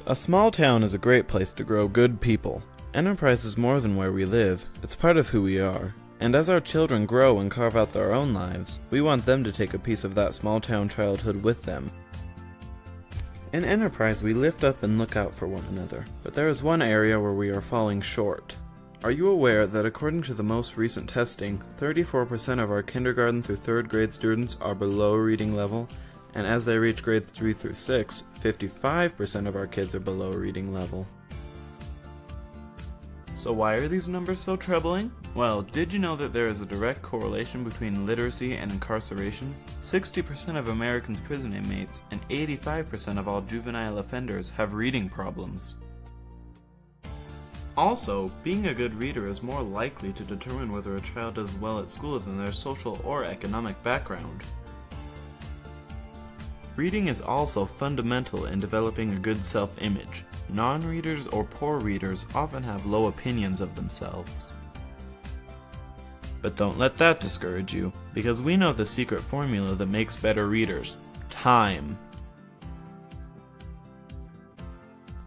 A small town is a great place to grow good people. Enterprise is more than where we live, it's part of who we are. And as our children grow and carve out their own lives, we want them to take a piece of that small town childhood with them. In Enterprise, we lift up and look out for one another, but there is one area where we are falling short. Are you aware that according to the most recent testing, 34% of our kindergarten through 3rd grade students are below reading level, and as they reach grades 3 through 6, 55% of our kids are below reading level. So why are these numbers so troubling? Well, did you know that there is a direct correlation between literacy and incarceration? 60% of Americans' prison inmates and 85% of all juvenile offenders have reading problems. Also, being a good reader is more likely to determine whether a child does well at school than their social or economic background. Reading is also fundamental in developing a good self-image. Non-readers or poor readers often have low opinions of themselves. But don't let that discourage you, because we know the secret formula that makes better readers: time.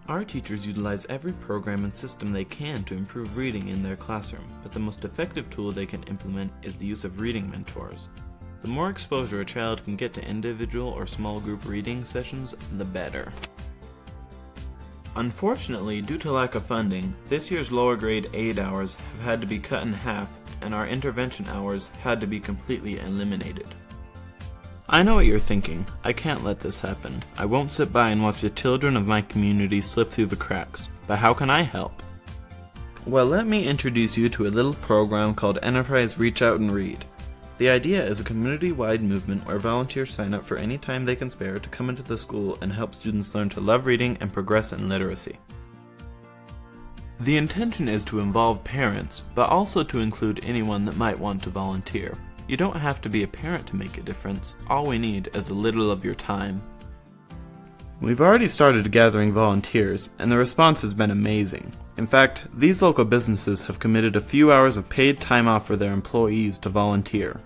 Our teachers utilize every program and system they can to improve reading in their classroom, but the most effective tool they can implement is the use of reading mentors. The more exposure a child can get to individual or small group reading sessions, the better. Unfortunately, due to lack of funding, this year's lower grade aid hours have had to be cut in half, and our intervention hours had to be completely eliminated. I know what you're thinking. I can't let this happen. I won't sit by and watch the children of my community slip through the cracks. But how can I help? Well, let me introduce you to a little program called Enterprise Reach Out and Read. The idea is a community-wide movement where volunteers sign up for any time they can spare to come into the school and help students learn to love reading and progress in literacy. The intention is to involve parents, but also to include anyone that might want to volunteer. You don't have to be a parent to make a difference. All we need is a little of your time. We've already started gathering volunteers, and the response has been amazing. In fact, these local businesses have committed a few hours of paid time off for their employees to volunteer.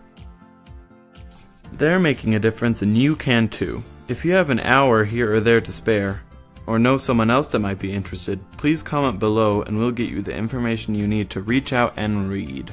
They're making a difference, and you can too. If you have an hour here or there to spare, or know someone else that might be interested, please comment below and we'll get you the information you need to reach out and read.